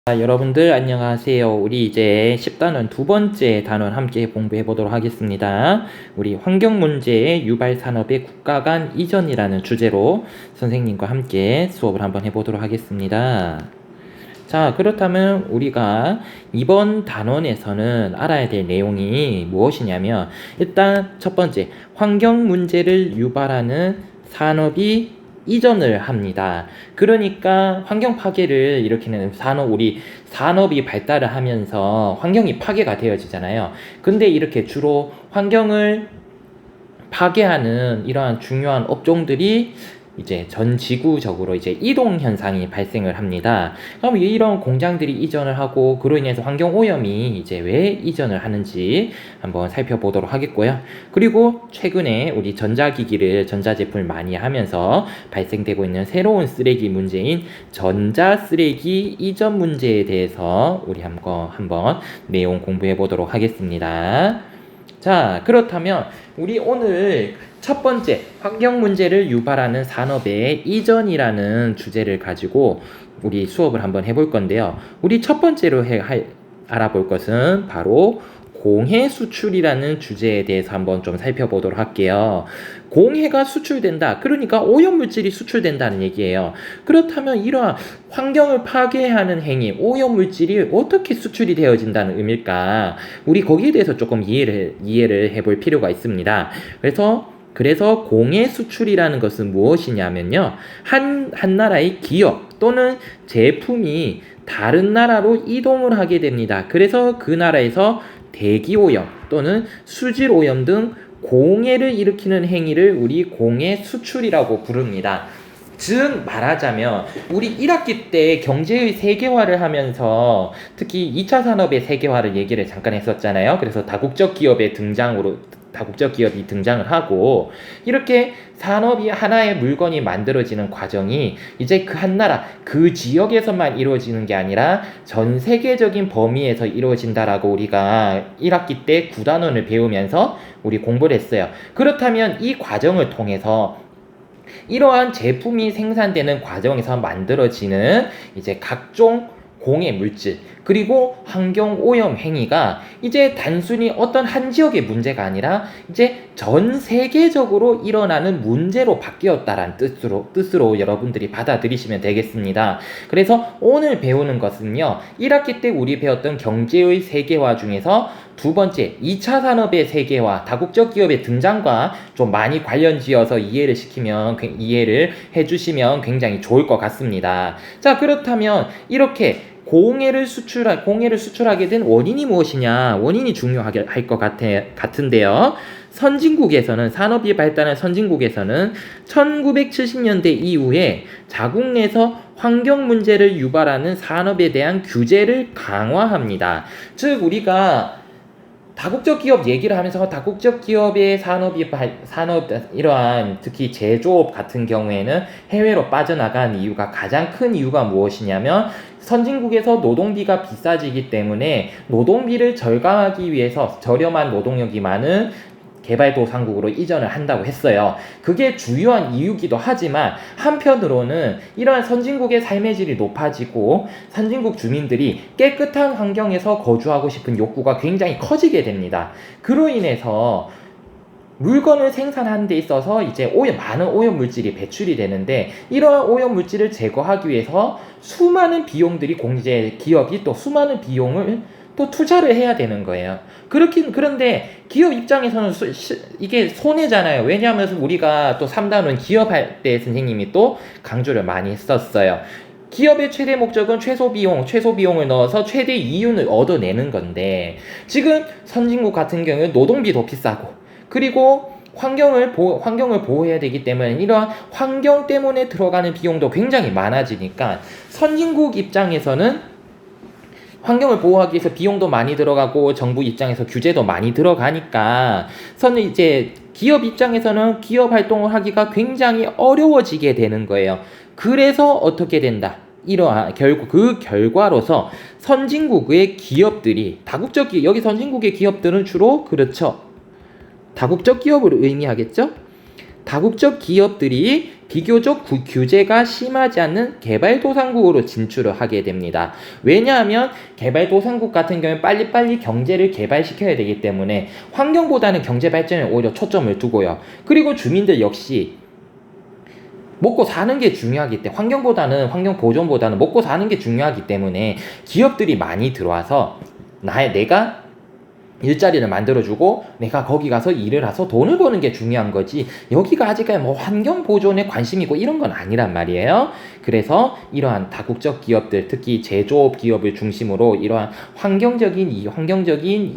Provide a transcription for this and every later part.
여러분들 안녕하세요. 우리 이제 10단원 두 번째 단원 함께 공부해 보도록 하겠습니다. 우리 환경문제의 유발산업의 국가 간 이전이라는 주제로 선생님과 함께 수업을 한번 해보도록 하겠습니다. 자, 그렇다면 우리가 이번 단원에서는 알아야 될 내용이 무엇이냐면, 일단 첫 번째, 환경문제를 유발하는 산업이 이전을 합니다. 그러니까 환경 파괴를 일으키는 우리 산업이 발달을 하면서 환경이 파괴가 되어지잖아요. 근데 이렇게 주로 환경을 파괴하는 이러한 중요한 업종들이 이제 전 지구적으로 이제 이동 현상이 발생을 합니다. 그럼 이런 공장들이 이전을 하고 그로 인해서 환경 오염이 이제 왜 이전을 하는지 한번 살펴보도록 하겠고요. 그리고 최근에 우리 전자제품을 많이 하면서 발생되고 있는 새로운 쓰레기 문제인 전자 쓰레기 이전 문제에 대해서 우리 한번 내용 공부해 보도록 하겠습니다. 자, 그렇다면 우리 오늘 첫 번째, 환경 문제를 유발하는 산업의 이전이라는 주제를 가지고 우리 수업을 한번 해볼 건데요. 우리 첫 번째로 알아볼 것은 바로 공해 수출이라는 주제에 대해서 한번 좀 살펴보도록 할게요. 공해가 수출된다. 그러니까 오염물질이 수출된다는 얘기예요. 그렇다면 이러한 환경을 파괴하는 행위, 오염물질이 어떻게 수출이 되어진다는 의미일까? 우리 거기에 대해서 조금 이해를 해볼 필요가 있습니다. 그래서 공해 수출이라는 것은 무엇이냐면요. 한 나라의 기업 또는 제품이 다른 나라로 이동을 하게 됩니다. 그래서 그 나라에서 대기오염 또는 수질오염 등 공해를 일으키는 행위를 우리 공해 수출이라고 부릅니다. 즉 말하자면 우리 1학기 때 경제의 세계화를 하면서 특히 2차 산업의 세계화를 얘기를 잠깐 했었잖아요. 그래서 다국적 기업이 등장을 하고 이렇게 산업이 하나의 물건이 만들어지는 과정이 이제 그 한 나라 그 지역에서만 이루어지는 게 아니라 전 세계적인 범위에서 이루어진다라고 우리가 1학기 때 9단원을 배우면서 우리 공부를 했어요. 그렇다면 이 과정을 통해서 이러한 제품이 생산되는 과정에서 만들어지는 이제 각종 공해 물질 그리고 환경 오염 행위가 이제 단순히 어떤 한 지역의 문제가 아니라 이제 전 세계적으로 일어나는 문제로 바뀌었다라는 뜻으로 여러분들이 받아들이시면 되겠습니다. 그래서 오늘 배우는 것은요, 1학기 때 우리 배웠던 경제의 세계화 중에서 두 번째, 2차 산업의 세계화, 다국적 기업의 등장과 좀 많이 관련지어서 이해를 해주시면 굉장히 좋을 것 같습니다. 자, 그렇다면 이렇게 공해를 수출하게 된 원인이 무엇이냐? 원인이 중요할 것 같은데요. 산업이 발달한 선진국에서는 1970년대 이후에 자국 내에서 환경 문제를 유발하는 산업에 대한 규제를 강화합니다. 즉 우리가 다국적 기업 얘기를 하면서 다국적 기업의 산업 이러한 특히 제조업 같은 경우에는 해외로 빠져나간 이유가 가장 큰 이유가 무엇이냐면 선진국에서 노동비가 비싸지기 때문에 노동비를 절감하기 위해서 저렴한 노동력이 많은 개발도상국으로 이전을 한다고 했어요. 그게 주요한 이유기도 하지만 한편으로는 이러한 선진국의 삶의 질이 높아지고 선진국 주민들이 깨끗한 환경에서 거주하고 싶은 욕구가 굉장히 커지게 됩니다. 그로 인해서 물건을 생산하는 데 있어서 이제 많은 오염물질이 배출이 되는데 이러한 오염물질을 제거하기 위해서 수많은 비용들이 기업이 또 수많은 비용을 또 투자를 해야 되는 거예요. 그런데 기업 입장에서는 이게 손해잖아요. 왜냐하면 우리가 또 3단원 기업할 때 선생님이 또 강조를 많이 했었어요. 기업의 최대 목적은 최소 비용을 넣어서 최대 이윤을 얻어내는 건데 지금 선진국 같은 경우는 노동비도 비싸고 그리고 환경을 보호해야 되기 때문에 이러한 환경 때문에 들어가는 비용도 굉장히 많아지니까 선진국 입장에서는 환경을 보호하기 위해서 비용도 많이 들어가고 정부 입장에서 규제도 많이 들어가니까 이제 기업 입장에서는 기업 활동을 하기가 굉장히 어려워지게 되는 거예요. 그래서 어떻게 된다? 그 결과로서 선진국의 기업들이 여기 선진국의 기업들은 주로 그렇죠. 다국적 기업을 의미하겠죠? 다국적 기업들이 비교적 규제가 심하지 않는 개발도상국으로 진출을 하게 됩니다. 왜냐하면 개발도상국 같은 경우에 빨리빨리 경제를 개발시켜야 되기 때문에 환경보다는 경제 발전에 오히려 초점을 두고요. 그리고 주민들 역시 먹고 사는 게 중요하기 때문에 환경 보존보다는 먹고 사는 게 중요하기 때문에 기업들이 많이 들어와서 내가 일자리를 만들어주고 내가 거기 가서 일을 해서 돈을 버는 게 중요한 거지, 여기가 아직까지 뭐 환경 보존에 관심이고 이런 건 아니란 말이에요. 그래서 이러한 다국적 기업들, 특히 제조업 기업을 중심으로 이러한 환경적인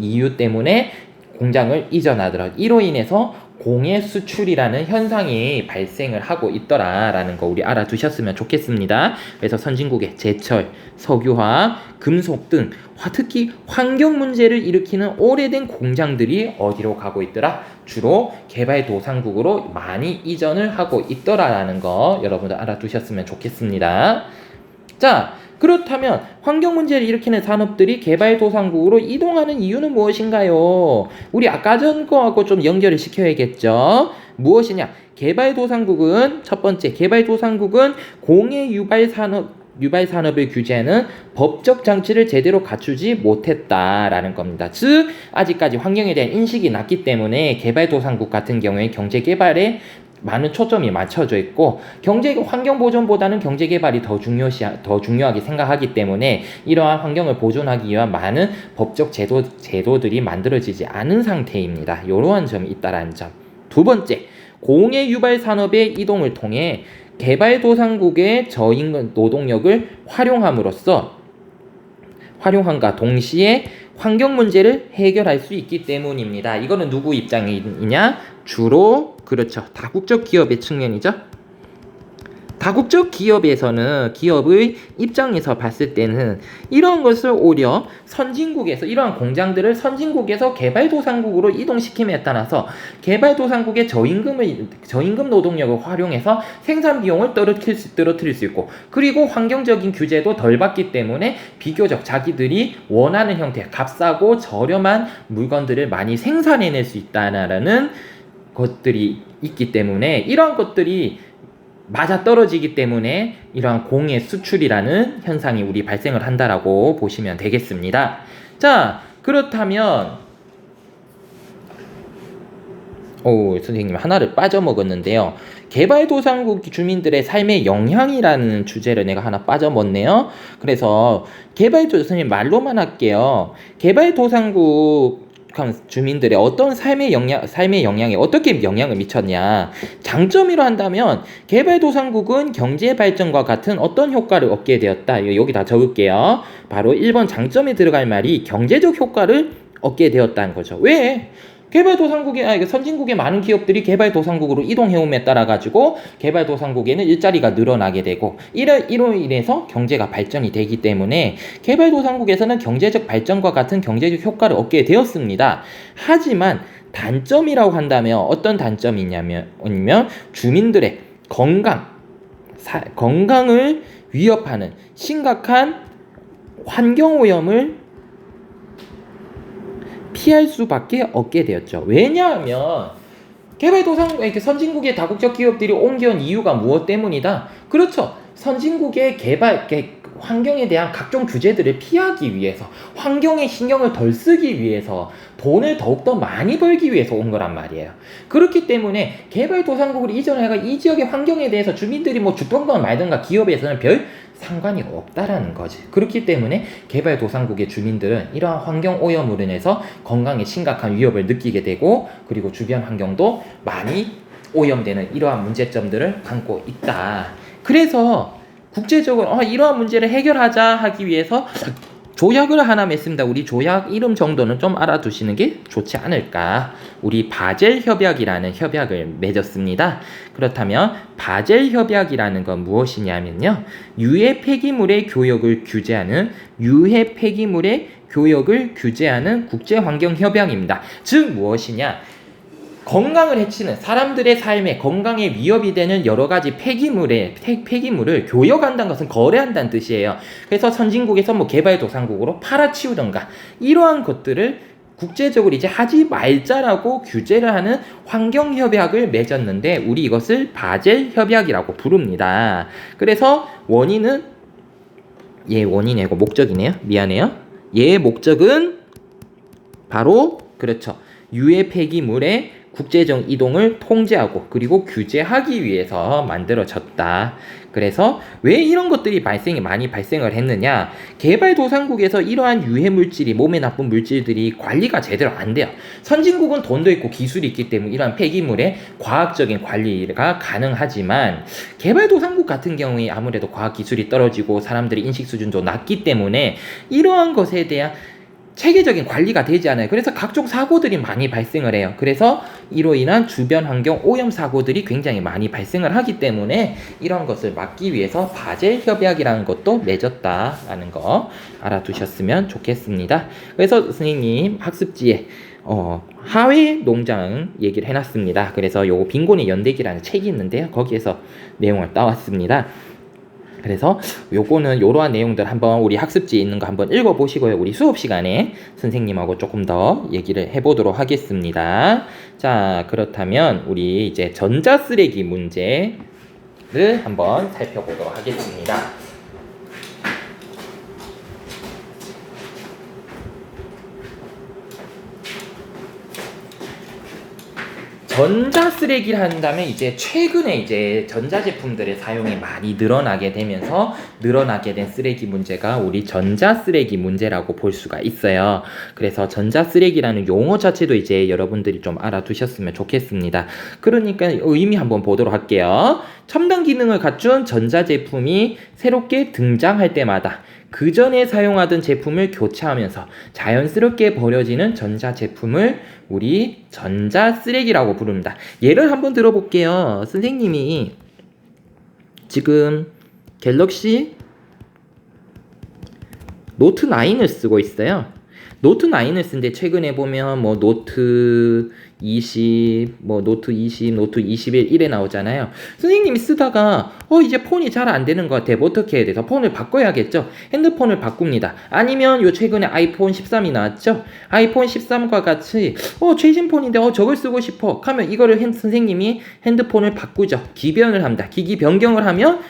이유 때문에 공장을 이전하더라. 이로 인해서 공해 수출이라는 현상이 발생을 하고 있더라라는 거 우리 알아두셨으면 좋겠습니다. 그래서 선진국의 제철, 석유화학, 금속 등 특히 환경 문제를 일으키는 오래된 공장들이 어디로 가고 있더라? 주로 개발도상국으로 많이 이전을 하고 있더라라는 거 여러분들 알아두셨으면 좋겠습니다. 자, 그렇다면 환경 문제를 일으키는 산업들이 개발도상국으로 이동하는 이유는 무엇인가요? 우리 아까 전 거하고 좀 연결을 시켜야겠죠. 무엇이냐? 첫 번째, 개발도상국은 공해 유발 산업을 규제하는 법적 장치를 제대로 갖추지 못했다라는 겁니다. 즉, 아직까지 환경에 대한 인식이 낮기 때문에 개발도상국 같은 경우에 경제 개발에 많은 초점이 맞춰져 있고 환경 보존보다는 경제 개발이 더 중요하게 생각하기 때문에 이러한 환경을 보존하기 위한 많은 법적 제도들이 만들어지지 않은 상태입니다. 이러한 점이 있다라는 점. 두 번째, 공해 유발 산업의 이동을 통해 개발도상국의 저임금 노동력을 활용함과 동시에 환경 문제를 해결할 수 있기 때문입니다. 이거는 누구 입장이냐? 주로 그렇죠. 다국적 기업의 측면이죠. 다국적 기업에서는 기업의 입장에서 봤을 때는 이런 것을 오히려 이러한 공장들을 선진국에서 개발도상국으로 이동시킴에 따라서 개발도상국의 저임금 노동력을 활용해서 생산 비용을 떨어뜨릴 수 있고, 그리고 환경적인 규제도 덜 받기 때문에 비교적 자기들이 원하는 형태의 값싸고 저렴한 물건들을 많이 생산해낼 수 있다는 것들이 있기 때문에 이러한 것들이 맞아떨어지기 때문에 이러한 공해 수출이라는 현상이 우리 발생을 한다라고 보시면 되겠습니다. 자, 그렇다면 선생님 하나를 빠져먹었는데요. 개발도상국 주민들의 삶의 영향이라는 주제를 내가 하나 빠져먹네요. 그래서 선생님 말로만 할게요. 개발도상국 주민들의 어떤 삶의 영향에 어떻게 영향을 미쳤냐. 장점으로 한다면 개발도상국은 경제 발전과 같은 어떤 효과를 얻게 되었다. 여기 다 적을게요. 바로 1번 장점에 들어갈 말이 경제적 효과를 얻게 되었다는 거죠. 왜? 선진국의 많은 기업들이 개발도상국으로 이동해옴에 따라 가지고 개발도상국에는 일자리가 늘어나게 되고 이로 인해서 경제가 발전이 되기 때문에 개발도상국에서는 경제적 발전과 같은 경제적 효과를 얻게 되었습니다. 하지만 단점이라고 한다면 어떤 단점이 있냐면 주민들의 건강을 위협하는 심각한 환경오염을 피할 수밖에 없게 되었죠. 왜냐하면 선진국의 다국적 기업들이 옮겨온 이유가 무엇 때문이다? 그렇죠. 선진국의 환경에 대한 각종 규제들을 피하기 위해서, 환경에 신경을 덜 쓰기 위해서, 돈을 더욱더 많이 벌기 위해서 온 거란 말이에요. 그렇기 때문에 개발도상국으로 이전해가 이 지역의 환경에 대해서 주민들이 죽던가 말던가 기업에서는 별 상관이 없다라는 거지. 그렇기 때문에 개발도상국의 주민들은 이러한 환경 오염으로 인해서 건강에 심각한 위협을 느끼게 되고, 그리고 주변 환경도 많이 오염되는 이러한 문제점들을 안고 있다. 그래서 국제적으로 이러한 문제를 해결하자 하기 위해서 조약을 하나 맺습니다. 우리 조약 이름 정도는 좀 알아두시는 게 좋지 않을까. 우리 바젤 협약이라는 협약을 맺었습니다. 그렇다면 바젤 협약이라는 건 무엇이냐면요, 유해 폐기물의 교역을 규제하는 국제환경협약입니다. 즉 무엇이냐, 건강을 해치는 사람들의 삶에 건강에 위협이 되는 여러 가지 폐기물을 교역한다는 것은 거래한다는 뜻이에요. 그래서 선진국에서 개발도상국으로 팔아치우던가 이러한 것들을 국제적으로 이제 하지 말자라고 규제를 하는 환경협약을 맺었는데 우리 이것을 바젤 협약이라고 부릅니다. 그래서 원인은 원인이 아니고 목적이네요. 미안해요. 얘의 목적은 바로 그렇죠. 유해 폐기물의 국제적 이동을 통제하고 그리고 규제하기 위해서 만들어졌다. 그래서 왜 이런 것들이 많이 발생을 했느냐? 개발도상국에서 이러한 유해 물질이 몸에 나쁜 물질들이 관리가 제대로 안 돼요. 선진국은 돈도 있고 기술이 있기 때문에 이러한 폐기물의 과학적인 관리가 가능하지만 개발도상국 같은 경우에 아무래도 과학 기술이 떨어지고 사람들의 인식 수준도 낮기 때문에 이러한 것에 대한 체계적인 관리가 되지 않아요. 그래서 각종 사고들이 많이 발생을 해요. 그래서 이로 인한 주변 환경 오염 사고들이 굉장히 많이 발생을 하기 때문에 이런 것을 막기 위해서 바젤 협약이라는 것도 맺었다라는 거 알아두셨으면 좋겠습니다. 그래서 선생님 학습지에 하회 농장 얘기를 해놨습니다. 그래서 요거 빈곤의 연대기라는 책이 있는데요. 거기에서 내용을 따왔습니다. 그래서 요거는 요러한 내용들 한번 우리 학습지에 있는 거 한번 읽어보시고요. 우리 수업 시간에 선생님하고 조금 더 얘기를 해보도록 하겠습니다. 자, 그렇다면 우리 이제 전자쓰레기 문제를 한번 살펴보도록 하겠습니다. 전자쓰레기를 한다면 이제 최근에 이제 전자제품들의 사용이 많이 늘어나게 되면서 늘어나게 된 쓰레기 문제가 우리 전자쓰레기 문제라고 볼 수가 있어요. 그래서 전자쓰레기라는 용어 자체도 이제 여러분들이 좀 알아두셨으면 좋겠습니다. 그러니까 의미 한번 보도록 할게요. 첨단 기능을 갖춘 전자제품이 새롭게 등장할 때마다 그 전에 사용하던 제품을 교체하면서 자연스럽게 버려지는 전자제품을 우리 전자쓰레기라고 부릅니다. 예를 한번 들어볼게요. 선생님이 지금 갤럭시 노트 9을 쓰고 있어요. 노트 9을 쓰는데 최근에 보면 뭐 노트 20, 노트 20, 노트 21 이래 나오잖아요. 선생님이 쓰다가 이제 폰이 잘 안 되는 것 같아. 뭐 어떻게 해야 돼서 폰을 바꿔야겠죠. 핸드폰을 바꿉니다. 아니면 요 최근에 아이폰 13이 나왔죠. 아이폰 13과 같이 최신 폰인데 저걸 쓰고 싶어 하면 이거를 선생님이 핸드폰을 바꾸죠. 기변을 합니다. 기기 변경을 하면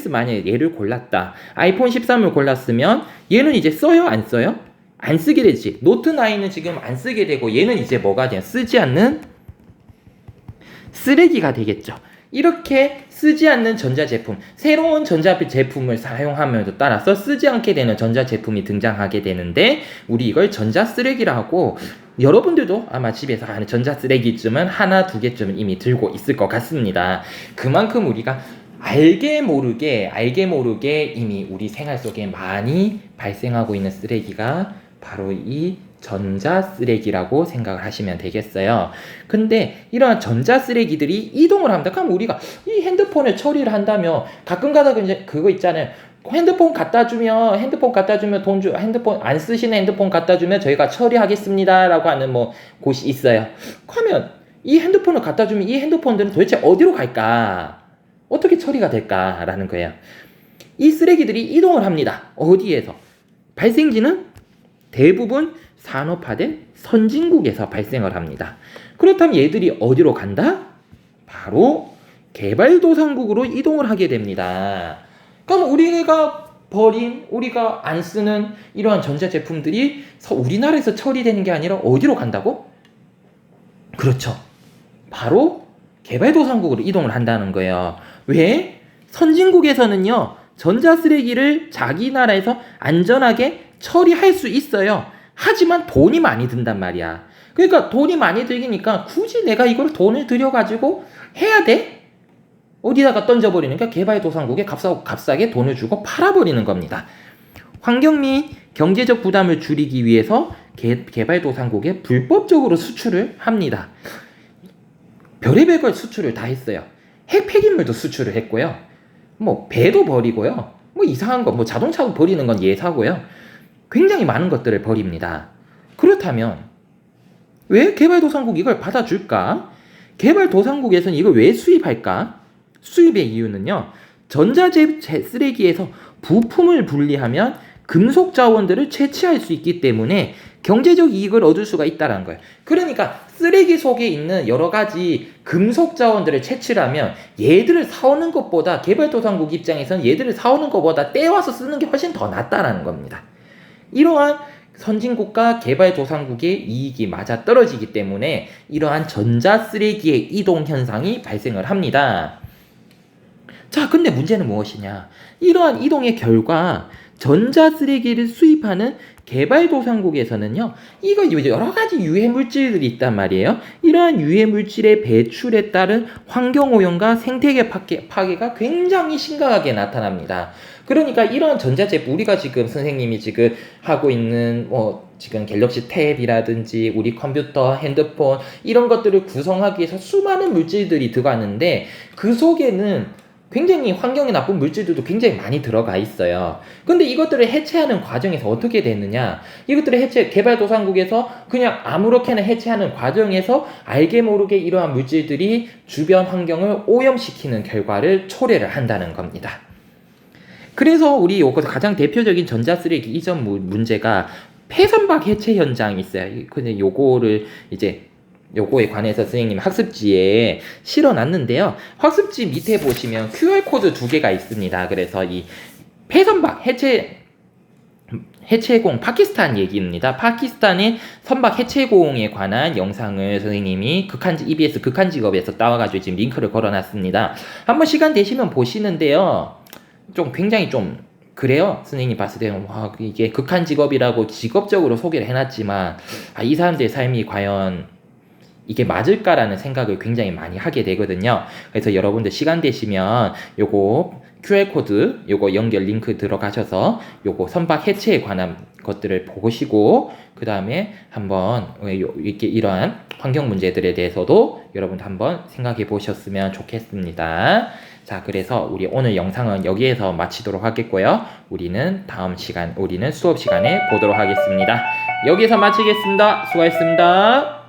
만약에 얘를 골랐다. 아이폰 13을 골랐으면 얘는 이제 써요? 안 써요? 안 쓰게 되지. 노트 9은 지금 안 쓰게 되고 얘는 이제 뭐가 돼요? 쓰지 않는 쓰레기가 되겠죠. 이렇게 쓰지 않는 전자제품, 새로운 전자제품을 사용함에 따라서 쓰지 않게 되는 전자제품이 등장하게 되는데 우리 이걸 전자쓰레기라 하고 여러분들도 아마 집에서 하는 전자쓰레기쯤은 하나, 두 개쯤은 이미 들고 있을 것 같습니다. 그만큼 우리가 알게 모르게 이미 우리 생활 속에 많이 발생하고 있는 쓰레기가 바로 이 전자쓰레기라고 생각을 하시면 되겠어요. 근데 이러한 전자쓰레기들이 이동을 합니다. 그럼 우리가 이 핸드폰을 처리를 한다면 가끔 가다가 이제 그거 있잖아요. 핸드폰 갖다 주면 핸드폰 안 쓰시는 핸드폰 갖다 주면 저희가 처리하겠습니다라고 하는 곳이 있어요. 그러면 이 핸드폰을 갖다 주면 이 핸드폰들은 도대체 어디로 갈까? 어떻게 처리가 될까라는 거예요. 이 쓰레기들이 이동을 합니다. 어디에서? 발생지는 대부분 산업화된 선진국에서 발생을 합니다. 그렇다면 얘들이 어디로 간다? 바로 개발도상국으로 이동을 하게 됩니다. 그럼 우리가 안 쓰는 이러한 전자제품들이 우리나라에서 처리되는 게 아니라 어디로 간다고? 그렇죠. 바로 개발도상국으로 이동을 한다는 거예요. 왜? 선진국에서는요, 전자쓰레기를 자기 나라에서 안전하게 처리할 수 있어요. 하지만 돈이 많이 든단 말이야. 그러니까 돈이 많이 들기니까 굳이 내가 이걸 돈을 들여가지고 해야 돼? 어디다가 던져버리니까 개발도상국에 값싸게 돈을 주고 팔아버리는 겁니다. 환경 및 경제적 부담을 줄이기 위해서 개발도상국에 불법적으로 수출을 합니다. 별의별 걸 수출을 다 했어요. 핵 폐기물도 수출을 했고요. 배도 버리고요. 이상한 거, 자동차도 버리는 건 예사고요. 굉장히 많은 것들을 버립니다. 그렇다면 왜 개발도상국 이걸 받아줄까? 개발도상국에서는 이걸 왜 수입할까? 수입의 이유는요. 전자제 쓰레기에서 부품을 분리하면 금속 자원들을 채취할 수 있기 때문에 경제적 이익을 얻을 수가 있다는 거예요. 그러니까 쓰레기 속에 있는 여러 가지 금속 자원들을 채취를 하면 얘들을 사오는 것보다, 개발도상국 입장에서는 얘들을 사오는 것보다 떼와서 쓰는 게 훨씬 더 낫다는 겁니다. 이러한 선진국과 개발도상국의 이익이 맞아 떨어지기 때문에 이러한 전자쓰레기의 이동 현상이 발생을 합니다. 자, 근데 문제는 무엇이냐? 이러한 이동의 결과 전자쓰레기를 수입하는 개발도상국에서는요, 이거 여러 가지 유해 물질들이 있단 말이에요. 이러한 유해 물질의 배출에 따른 환경오염과 생태계 파괴가 굉장히 심각하게 나타납니다. 그러니까 이런 전자제품, 우리가 지금 선생님이 지금 하고 있는 지금 갤럭시 탭이라든지 우리 컴퓨터, 핸드폰 이런 것들을 구성하기 위해서 수많은 물질들이 들어가는데 그 속에는 굉장히 환경에 나쁜 물질들도 굉장히 많이 들어가 있어요. 근데 이것들을 해체하는 과정에서 어떻게 되느냐? 이것들을 개발도상국에서 그냥 아무렇게나 해체하는 과정에서 알게 모르게 이러한 물질들이 주변 환경을 오염시키는 결과를 초래를 한다는 겁니다. 그래서 우리 요거 가장 대표적인 전자쓰레기 이전 문제가 폐선박 해체 현장이 있어요. 근데 요거를 이제 요거에 관해서 선생님 학습지에 실어놨는데요. 학습지 밑에 보시면 QR코드 2개가 있습니다. 그래서 이 폐선박 해체공 파키스탄 얘기입니다. 파키스탄의 선박 해체공에 관한 영상을 선생님이 EBS 극한직업에서 따와가지고 지금 링크를 걸어놨습니다. 한번 시간 되시면 보시는데요. 굉장히 그래요. 선생님 봤을 때는 와, 이게 극한직업이라고 직업적으로 소개를 해놨지만 이 사람들의 삶이 과연 이게 맞을까라는 생각을 굉장히 많이 하게 되거든요. 그래서 여러분들 시간 되시면 요거 QR코드 요거 연결 링크 들어가셔서 요거 선박 해체에 관한 것들을 보시고 그 다음에 한번 이렇게 이러한 환경 문제들에 대해서도 여러분들 한번 생각해 보셨으면 좋겠습니다. 자, 그래서 우리 오늘 영상은 여기에서 마치도록 하겠고요. 우리는 수업 시간에 보도록 하겠습니다. 여기서 마치겠습니다. 수고하셨습니다.